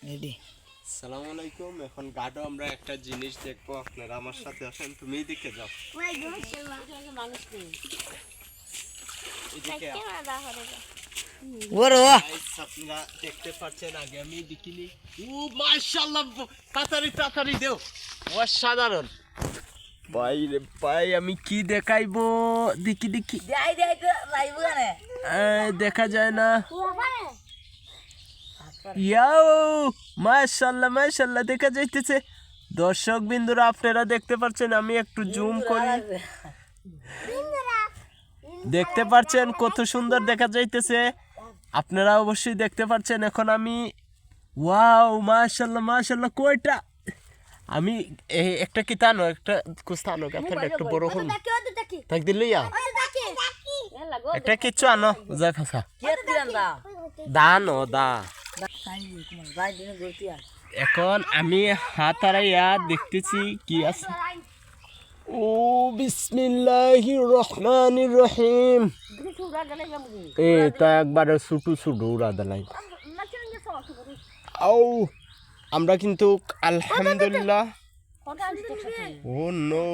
Ready. আসসালামু আলাইকুম। এখন গাডো আমরা একটা জিনিস দেখবো, আপনারা আমার সাথে আসেন। তুমি এদিকে যাও, এদিকে ওরে আপনারা দেখতে পাচ্ছেন। আগে আমি দেখিনি। ও মাশাআল্লাহ, তাড়াতাড়ি তাড়াতাড়ি দেও। অসাধারণ ভাই রে ভাই, আমি কি দেখাইবো? দেখি দেখি, দেখা যায় না। ইয়াও মাশাআল্লাহ মাশাআল্লাহ, দেখা যাইতেছে। দর্শক বিন্দুরা আপনারা দেখতে পাচ্ছেন, আমি একটু জুম করি। দেখতে পাচ্ছেন কত সুন্দর দেখা যাইতেছে। আপনারা অবশ্যই দেখতে পাচ্ছেন। এখন আমি ওয়াও মাশাআল্লাহ মাশাআল্লাহ, কয়টা আমি একটা কি তানো একটা কুস্তানো গাছটা একটু বড় হল তাক দিলইয়া একটা কিচ্ছু আনো যাই ফাসা দান ও দা। এখন আমি হাত আড়াইয়া দেখতেছি কি আছে। ও বিসমিল্লাহির রহমানির রহিম। তা একবারে ছুটু ছুটু উড়া দিলাই। আও আমরা কিন্তু আলহামদুলিল্লাহ। ও নো,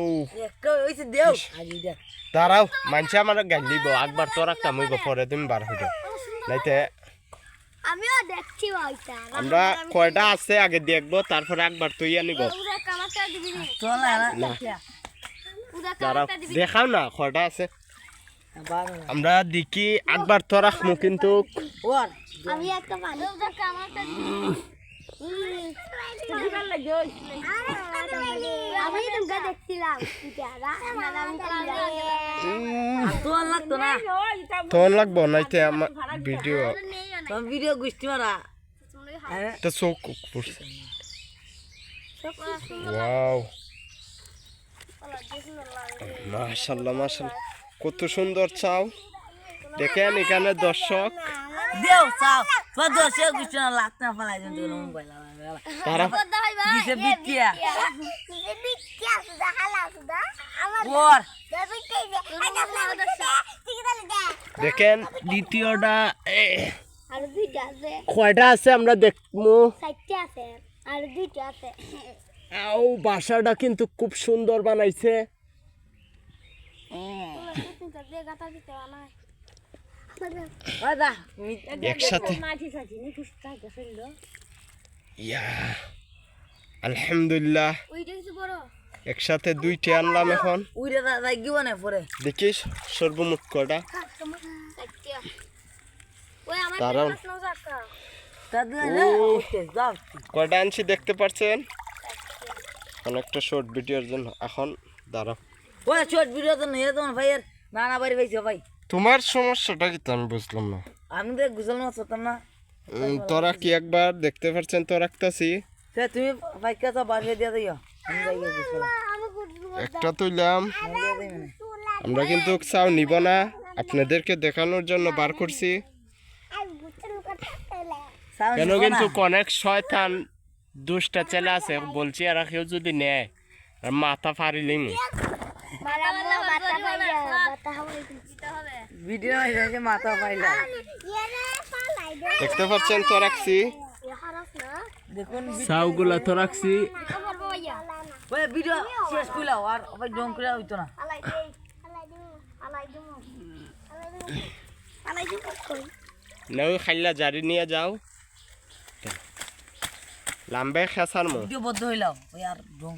দাঁড়াও, মানুষে আমার গাল দিব। একবার তো রাখতাম হইব, পরে তুমি বার হইব নাইতে। আমরা কয়টা আছে আগে দেখবো, তারপরে একবার তুই আনিব। দাঁড়াও, দেখাও না কয়টা আছে। আমরা দেখি একবার তো রাখবো কিন্তু। তোর লাগবো নাইতে আমার ভিডিও ভিডিও গুষ্টি মারা তো চোখ পড়ছে। ওয়াও মাশাআল্লাহ মাশাআল্লাহ, কত সুন্দর চাও। দেখেন এখানে দর্শক দেও চাও তো দর্শক গুষ্টি না লাগতে না ফলাই দেন তো মোবাইল তারা দিছে বিটিয়া ওর দেখেন দ্বিতীয়টা কয়টা আছে আমরা দেখবো। ও বাসাটা কিন্তু খুব সুন্দর বানাইছে। একসাথে আলহামদুলিল্লাহ একসাথে দুইটি আনলাম। এখন দেখিস সর্বমোট কয়টা। দাঁড়ান, কয়টা আনছি দেখতে পাচ্ছেন। অনেকটা শর্ট ভিডিওর জন্য। এখন দাঁড়াও, শর্ট ভিডিও তো নিয়ে তোমার ভাইয়ের নানা বাড়ি পাইছো ভাই। তোমার সমস্যাটা কি আমি বুঝলাম না। আমি তো গুজল না করতাম না। তোরা কি একবার দেখতে পাচ্ছেন তো রাখতাছি। তুমি ভাইকে তো বাড়ি দিয়ে দিও, একটা তুইলাম। আমরা কিন্তু চাও নিব না, আপনাদেরকে দেখানোর জন্য বার করছি। কেন কিন্তু অনেক শয়তান দুষ্টা ছেলে আছে, বলছি আর কেউ যদি নেয় আর মাথা ফাড়িলিম। মাথা পাইলা দেখতে পাচ্ছেন তো রাখছি, চাউগুলা তো রাখছি। ভিডিও শেষ কইলাও আর ভাই ডং করে হইতো না। নাও খাইলা জারি নিয়ে যাও, লাম্বে খেসার মো ভিডিও বদ্ধ হইলাও ওই আর ডং